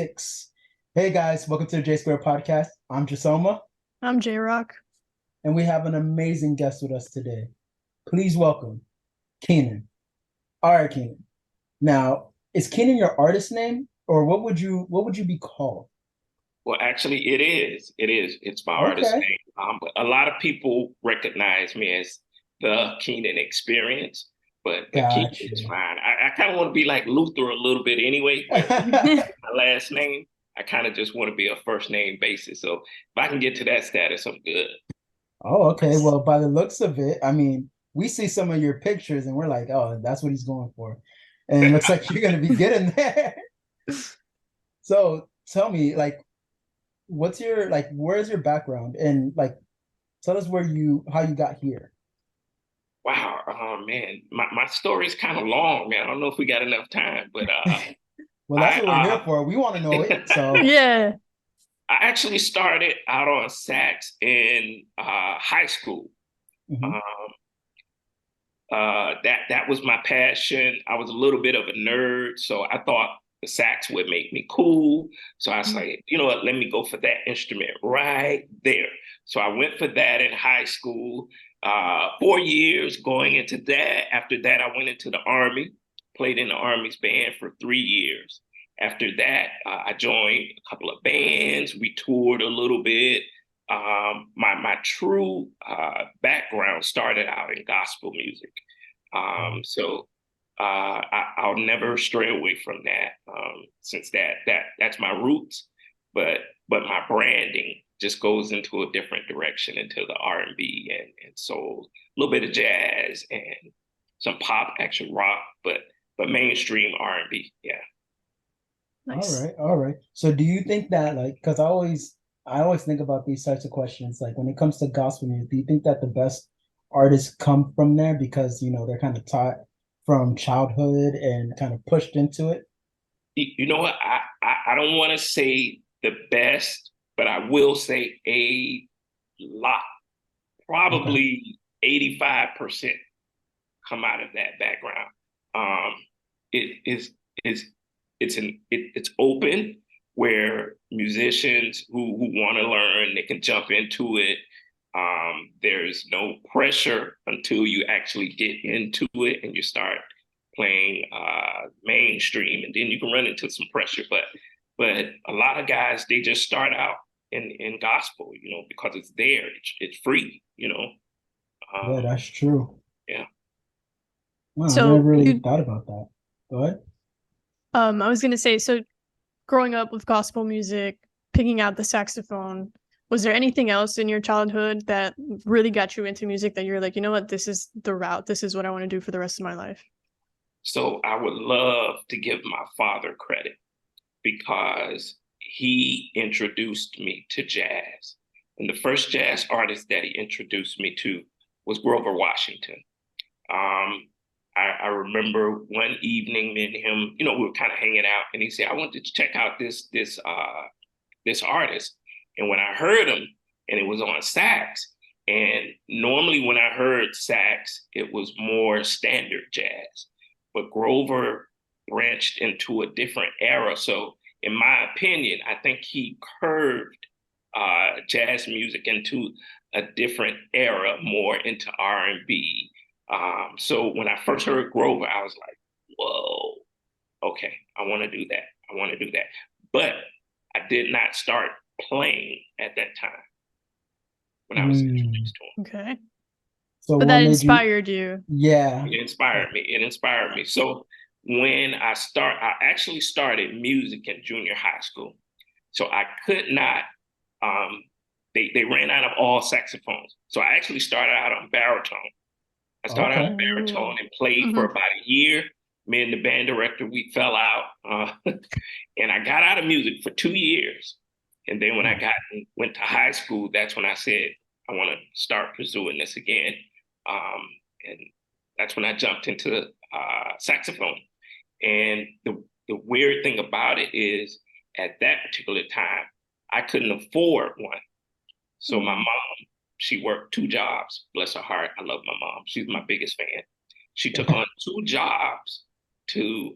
6. Hey guys, welcome to the JaySquared Podcast. I'm Jesoma, I'm J-Rock. and we have an amazing guest with us today. Please welcome Keenan. All right, Keenan. Now, is Keenan your artist name, or what would you be called? Well, actually, it is. It is. It's my artist Okay, name. But a lot of people recognize me as the Keenan Experience, but Keenan got is you. fine. I kind of want to be like Luther a little bit anyway, with my last name. I kind of just want to be a first name basis. So if I can get to that status, I'm good. Oh, okay. Well, by the looks of it, I mean, we see some of your pictures, and we're like, oh, that's what he's going for, and it looks like you're gonna be good in there. So, tell me, like, where's your background, and like, tell us how you got here. Wow, man, my story's kind of long, man. I don't know if we got enough time, but Well, that's I what we're here for. We want to know it. So, Yeah. I actually started out on sax in high school. mhm. Um, that was my passion. I was a little bit of a nerd, so I thought the sax would make me cool. So I was like, you know what, let me go for that instrument right there. So I went for that in high school. 4 years going into that. After that, I went into the Army, played in the Army's band for 3 years. After that, I joined a couple of bands. We toured a little bit. My true background started out in gospel music. Oh, I'll never stray away from that, since that's my roots. But but my branding just goes into a different direction, into the R&B and soul, a little bit of jazz and some pop, actual rock, but mainstream R&B. Yeah. all Nice. right, all right. So, do you think that, like, because I always think about these types of questions, like when it comes to gospel music, do you think that the best artists come from there because they're kind of taught from childhood and kind of pushed into it? You know what? I don't want to say the best, but I will say a lot, Okay. probably 85% come out of that background. Um, it is it's it's open where musicians who want to learn, they can jump into it. There's no pressure until you actually get into it and you start playing mainstream, and then you can run into some pressure. But a lot of guys, they just start out in gospel, because it's there, it's free. Yeah, Um, that's true. yeah. Wow, I never So really you thought about that. Go ahead. I was gonna say, so growing up with gospel music, picking out the saxophone, was there anything else in your childhood that really got you into music that you're like, you know what, this is the route, this is what I want to do for the rest of my life? So I would love to give my father credit because he introduced me to jazz. And the first jazz artist that he introduced me to was Grover Washington. Um, I remember one evening, me and him, we were kind of hanging out, and he said, "I wanted to check out this artist." And when I heard him, and it was on sax, and normally when I heard sax, it was more standard jazz, but Grover branched into a different era. So, in my opinion, I think he curved jazz music into a different era, more into R&B. So when I first heard Grover, I was like, "Whoa, okay, I want to do that. I want to do that." But I did not start playing at that time when I was Mm. introduced to him. Okay. So But what that made you? inspired you. Yeah. It inspired me. It inspired me. So when I actually started music in junior high school. So I could not. Um, they ran out of all saxophones. So I actually started out on baritone. I started out Okay. on baritone Oh. and played for Hmm. about a year. Me and the band director, we fell out, and I got out of music for 2 years. And then when I went to high school, that's when I said I want to start pursuing this again. Um, and that's when I jumped into saxophone. And the weird thing about it is, at that particular time, I couldn't afford one. So my mom, she worked two jobs. Bless her heart. I love my mom. She's my biggest fan. She took on two jobs to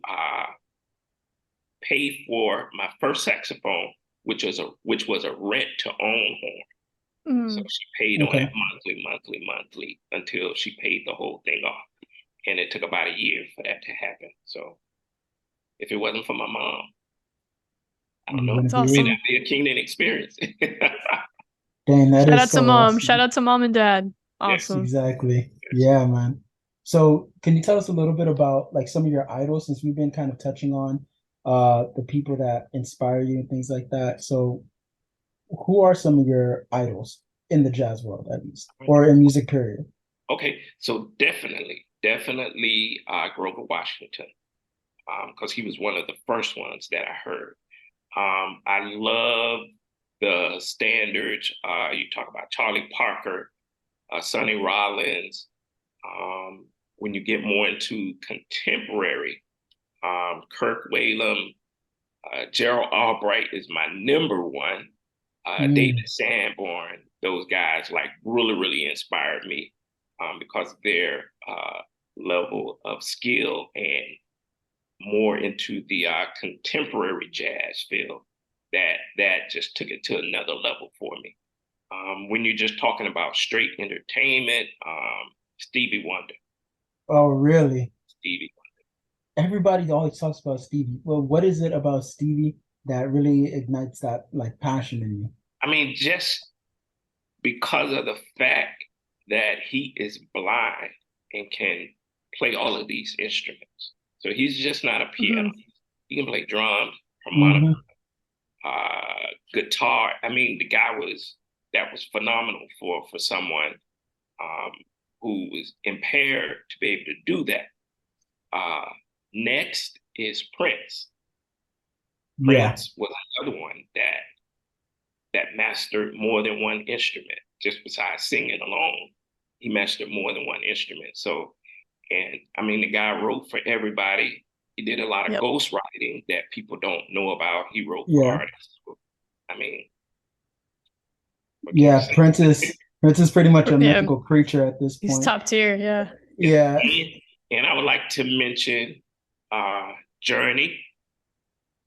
pay for my first saxophone, which was a rent to own horn. So she paid on it monthly until she paid the whole thing off. And it took about a year for that to happen. So if it wasn't for my mom, I don't know. That's awesome. It may not be a Keenan experience. Dang, that Shout is out to so mom. awesome. Shout out to mom and dad. Yes. Awesome. Exactly. Yeah, man. So can you tell us a little bit about like some of your idols, since we've been kind of touching on the people that inspire you and things like that. So who are some of your idols in the jazz world, at least, or in music period? Okay, so definitely Grover Washington, because he was one of the first ones that I heard. I love the standards. You talk about Charlie Parker, Sonny Rollins. When you get more into contemporary, Kirk Whalum, Gerald Albright is my number one. David Sanborn, those guys like really inspired me because of their level of skill and more into the contemporary jazz field. That just took it to another level for me. When you're just talking about straight entertainment, Stevie Wonder. Oh, really? Stevie Wonder. Everybody always talks about Stevie. Well, what is it about Stevie that really ignites that like passion in you? I mean, just because of the fact that he is blind and can play all of these instruments. So he's just not a piano. He can play drums, harmonica, guitar. I mean, that was phenomenal for someone who was impaired to be able to do that. Next is Prince. Prince was another one that mastered more than one instrument, just besides singing alone. He mastered more than one instrument. So, and I mean, the guy wrote for everybody. He did a lot of ghostwriting that people don't know about. He wrote for artists. I mean, Prince is pretty much a mythical creature at this point. He's top tier, yeah. And I would like to mention Journey.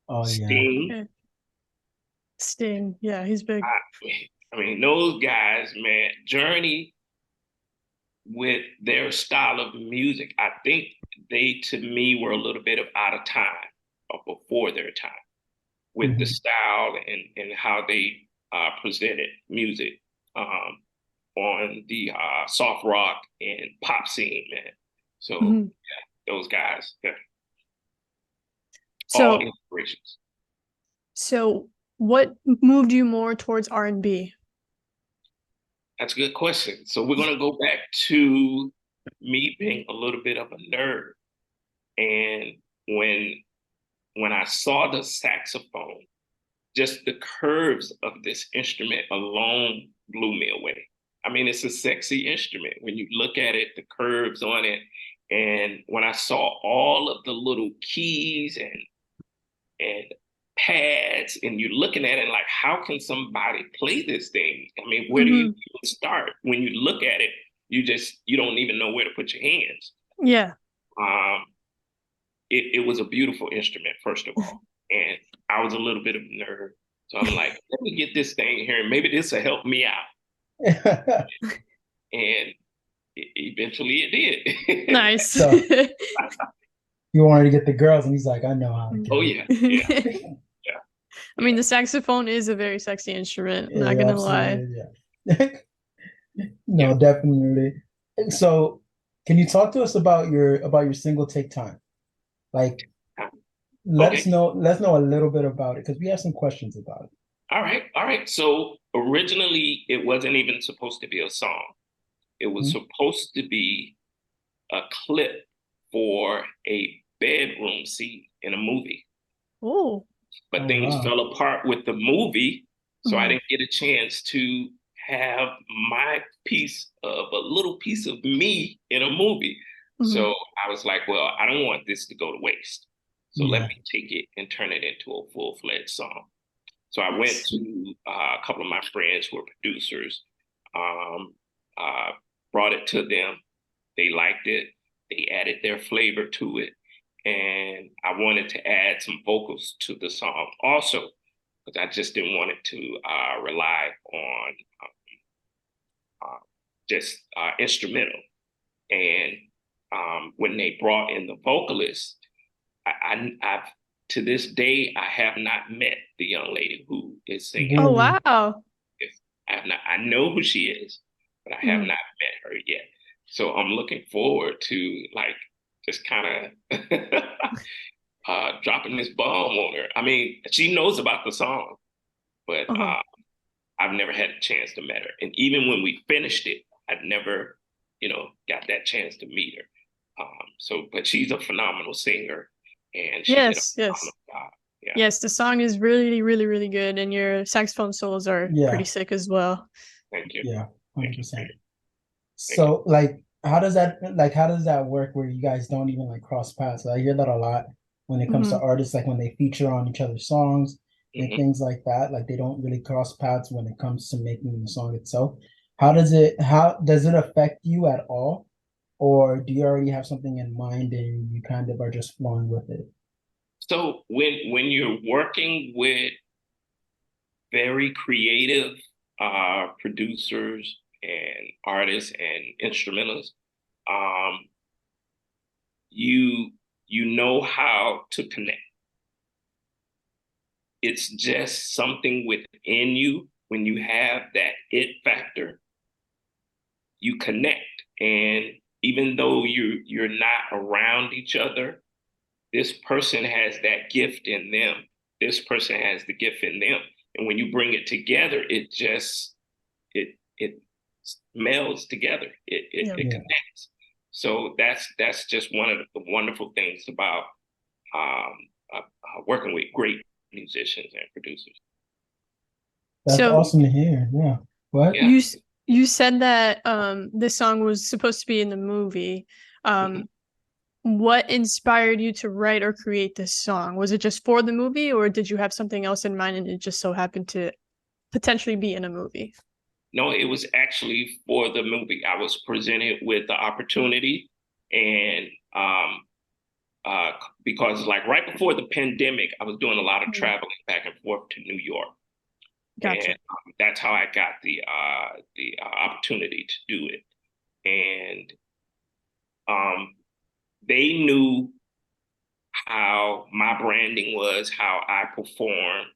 Oh, Sting. Sting, yeah, he's big. I mean, those guys, man, Journey with their style of music, I think they, to me, were a little bit of out of time or before their time with the style and how they presented music on the soft rock and pop scene, man. So, yeah, those guys, all inspirations. So what moved you more towards R&B? That's a good question. So we're going to go back to me being a little bit of a nerd. And when I saw the saxophone, just the curves of this instrument alone blew me away. I mean, it's a sexy instrument. When you look at it, the curves on it. And when I saw all of the little keys and pads, and you're looking at it like, how can somebody play this thing? I mean, where do you even start? When you look at it, you don't even know where to put your hands. Yeah. It was a beautiful instrument, first of all. And I was a little bit of a nerd. So I'm like, let me get this thing here, and maybe this will help me out. And eventually it did. Nice. So, you wanted to get the girls, and he's like, I know how to get it. Yeah. I mean, the saxophone is a very sexy instrument. I'm not gonna lie. No, definitely. So, can you talk to us about your single Take Time? Like, let us know a little bit about it, because we have some questions about it. All right. So originally, it wasn't even supposed to be a song. It was supposed to be a clip for a bedroom scene in a movie. Oh. But things fell apart with the movie, so I didn't get a chance to have my a little piece of me in a movie. So I was like, well, I don't want this to go to waste. So let me take it and turn it into a full-fledged song. So I went to a couple of my friends who are producers, brought it to them. They liked it. They added their flavor to it. and I wanted to add some vocals to the song also, because I just didn't want it to rely on just instrumental. And when they brought in the vocalist, I've to this day I have not met the young lady who is singing. Oh, Really? wow. I have not. I know who she is, but I have not met her yet. So I'm looking forward to like just kind of dropping this bomb on her. I mean, she knows about the song, but I've never had a chance to meet her. And even when we finished it, I'd never, got that chance to meet her. But she's a phenomenal singer, and she did a phenomenal job. Yeah. Yes, the song is really, really, really good, and your saxophone solos are pretty sick as well. Thank you. Yeah, 100%. So, like, how does that work where you guys don't even like cross paths? I hear that a lot when it comes to artists, like when they feature on each other's songs and things like that. Like they don't really cross paths when it comes to making the song itself. How does it affect you at all? Or do you already have something in mind and you kind of are just flowing with it? So when you're working with very creative producers and artists and instrumentalists, you know how to connect. It's just something within you. When you have that it factor, you connect. And even though you're not around each other, this person has that gift in them. This person has the gift in them. And when you bring it together, it melds together. It connects. So that's just one of the wonderful things about working with great musicians and producers. That's awesome to hear. Yeah. What? Yeah. You said that this song was supposed to be in the movie. What inspired you to write or create this song? Was it just for the movie, or did you have something else in mind and it just so happened to potentially be in a movie? No, it was actually for the movie. I was presented with the opportunity, and because like right before the pandemic, I was doing a lot of traveling back and forth to New York. Gotcha. And that's how I got the opportunity to do it. And they knew how my branding was, how I perform.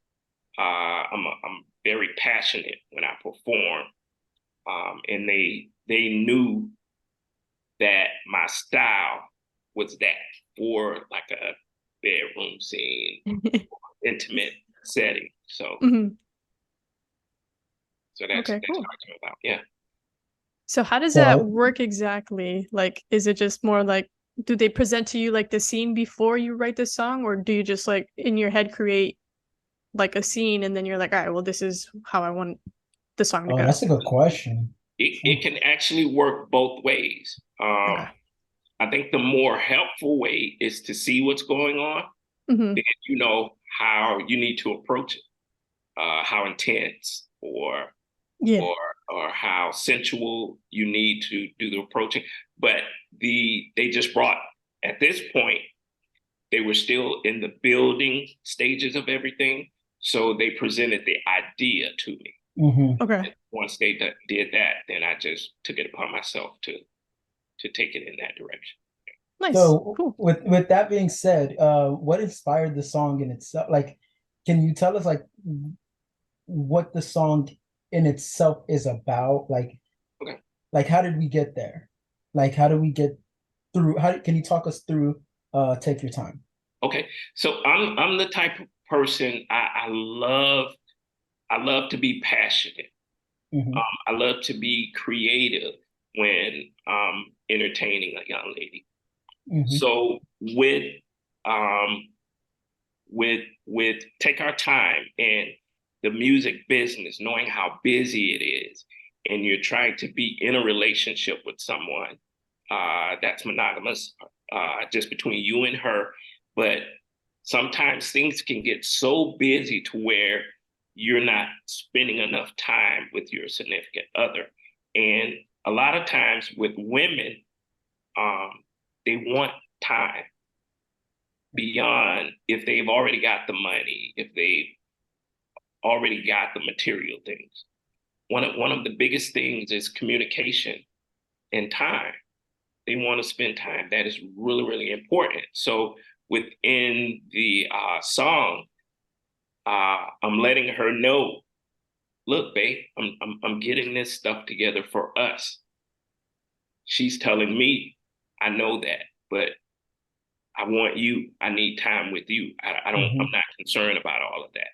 I'm very passionate when I perform, and they knew that my style was that for like a bedroom scene, intimate setting. So. So that's cool. How it came about. Yeah. So how does that work exactly? Like, is it just more like, do they present to you like the scene before you write the song, or do you just like in your head create like a scene and then you're like, all right, well, this is how I want the song to go? That's a good question. It can actually work both ways. I think the more helpful way is to see what's going on, then you know how you need to approach it, how intense or how sensual you need to do the approaching. But they just brought, at this point, they were still in the building stages of everything. So they presented the idea to me. Okay. And once they did that, then I just took it upon myself to take it in that direction. Nice. So cool. With that being said, what inspired the song in itself? Like, can you tell us like what the song in itself is about? Like, like how did we get there? Like, how do we get through? Can you talk us through Take Your Time? Okay, so I'm the type of person I love to be passionate. I love to be creative when entertaining a young lady. So with Take Our Time and the music business, knowing how busy it is, and you're trying to be in a relationship with someone that's monogamous, just between you and her, but sometimes things can get so busy to where you're not spending enough time with your significant other. And a lot of times with women, they want time. beyond if they've already got the money, if they've already got the material things. One of the biggest things is communication and time. They want to spend time. That is really, really important. So within the song, I'm letting her know, look, babe, I'm getting this stuff together for us. She's telling me, I know that, but I want you. I need time with you. I don't. I'm not concerned about all of that.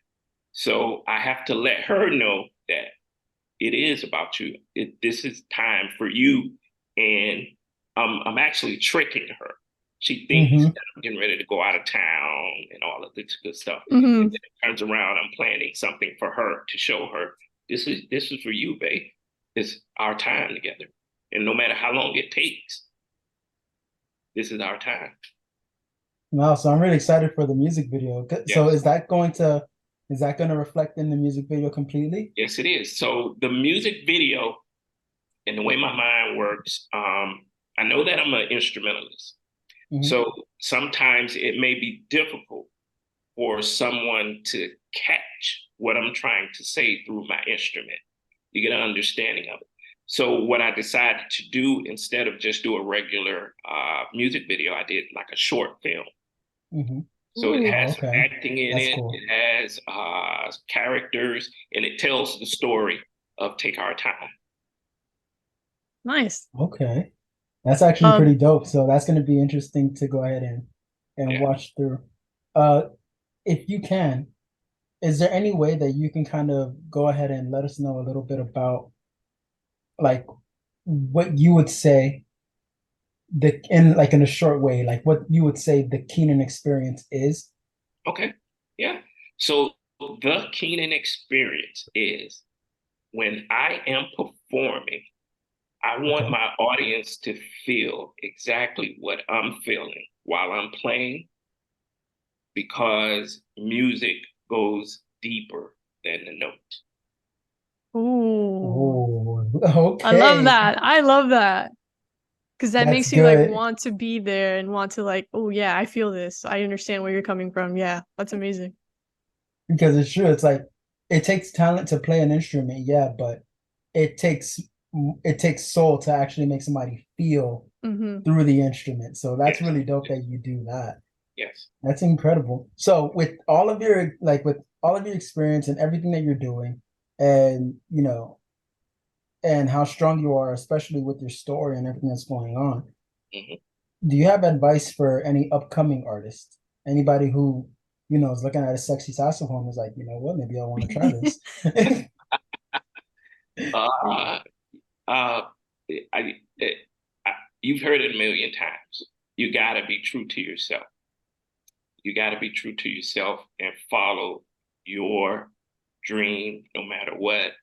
So I have to let her know that it is about you. This is time for you, and I'm actually tricking her. She thinks that I'm getting ready to go out of town and all of this good stuff. And then it turns around, I'm planning something for her to show her. This is for you, babe. It's our time together, and no matter how long it takes, this is our time. Wow, so I'm really excited for the music video. So Yes. is that going to reflect in the music video completely? Yes, it is. So the music video and the way my mind works, I know that I'm an instrumentalist. So sometimes it may be difficult for someone to catch what I'm trying to say through my instrument. You get an understanding of it. So what I decided to do, instead of just do a regular music video, I did like a short film. So it has some acting in it. Cool. It has characters, and it tells the story of Take Our Time. Nice. Okay. That's actually pretty dope. So that's going to be interesting to go ahead and watch through. If you can, is there any way that you can kind of go ahead and let us know a little bit about like what you would say in a short way, like what you would say the Keenan Experience is? Okay. Yeah. So the Keenan Experience is when I am performing, I want my audience to feel exactly what I'm feeling while I'm playing, because music goes deeper than the note. Ooh. Okay. I love that. I love that. Because that makes you like want to be there and want to like, oh yeah, I feel this. I understand where you're coming from. Yeah, that's amazing. Because it's true. It's like it takes talent to play an instrument, yeah, but it takes soul to actually make somebody feel through the instrument. So that's really dope that you do that. Yes. That's incredible. So with all of your experience and everything that you're doing, and and how strong you are, especially with your story and everything that's going on, do you have advice for any upcoming artists? Anybody who is looking at a sexy saxophone is like, you know what, maybe I want to try this. You've heard it a million times. You got to be true to yourself. You got to be true to yourself and follow your dream, no matter what.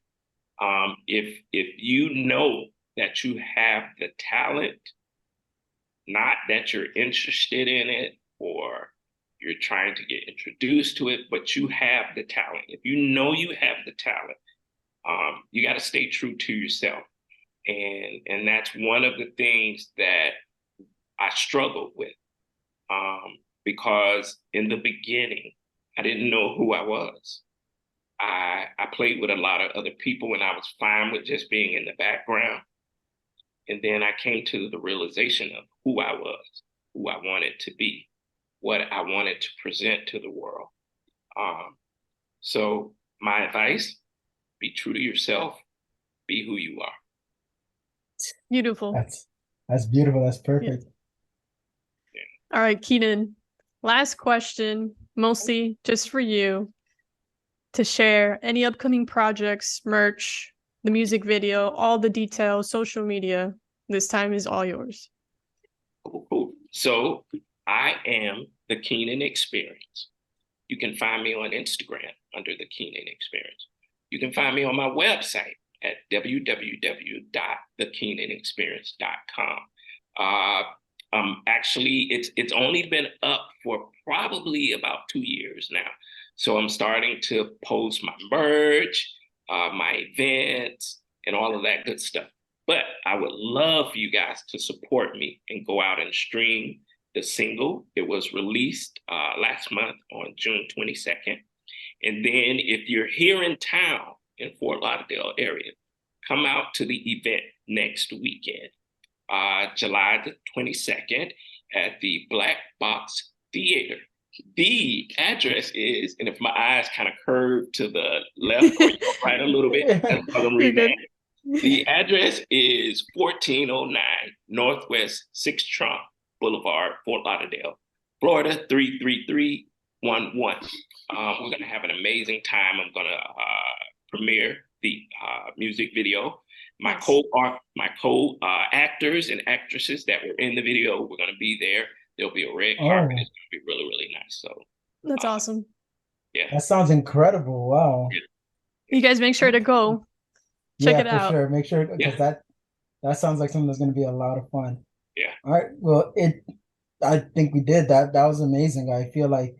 If you know that you have the talent, not that you're interested in it or you're trying to get introduced to it, but you have the talent. If you know you have the talent, you got to stay true to yourself. And that's one of the things that I struggled with, because in the beginning, I didn't know who I was. I played with a lot of other people and I was fine with just being in the background. And then I came to the realization of who I was, who I wanted to be, what I wanted to present to the world. So my advice, be true to yourself, be who you are. Beautiful. That's beautiful. That's perfect. Yeah. All right, Keenan, last question, mostly just for you to share any upcoming projects, merch, the music video, all the details, social media. This time is all yours. Cool. So I am the Keenan Experience. You can find me on Instagram under the Keenan Experience. You can find me on my website at www.thekeenanexperience.com. Actually, it's only been up for probably about 2 years now. So I'm starting to post my merch, my events, and all of that good stuff. But I would love for you guys to support me and go out and stream the single. It was released last month on June 22nd. And then if you're here in town in Fort Lauderdale area, come out to the event next weekend, July the 22nd at the Black Box Theater. The address is, and if my eyes kind of curve to the left or right a little bit, that's what I'm reading that. The address is 1409 Northwest 6th Trump Boulevard, Fort Lauderdale, Florida 33311. We're going to have an amazing time. I'm going to premiere the music video. My co-actors and actresses that were in the video, we're going to be there. There'll be a red carpet. It's going to be really, really nice. So that's awesome. Yeah, that sounds incredible. Wow. You guys make sure to go check it out. Sure. Make sure, because that sounds like something that's going to be a lot of fun. Yeah. All right. Well, I think we did that. That was amazing. I feel like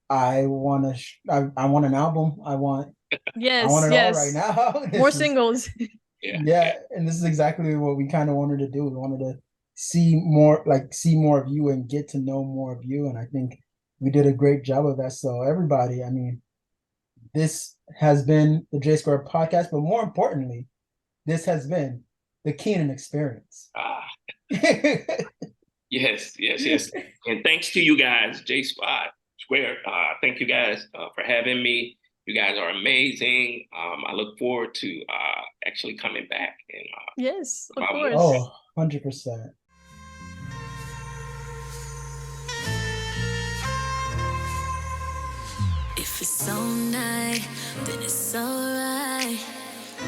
I want an album. I want it all right now. More singles. Yeah, and this is exactly what we kind of wanted to do. We wanted to see more of you and get to know more of you, and I think we did a great job of that. So everybody, I mean, this has been the JaySquared Podcast, but more importantly, this has been the Keenan Experience. Yes. And thanks to you guys, JaySquared. Thank you guys for having me. You guys are amazing. I look forward to actually coming back. And yes, of course. Oh, 100%. If it's all night, then it's alright.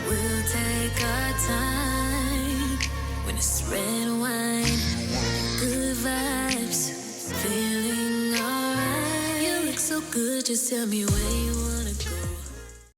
We'll take our time. When it's red wine, good vibes, feeling alright. You look so good, just tell me where you want.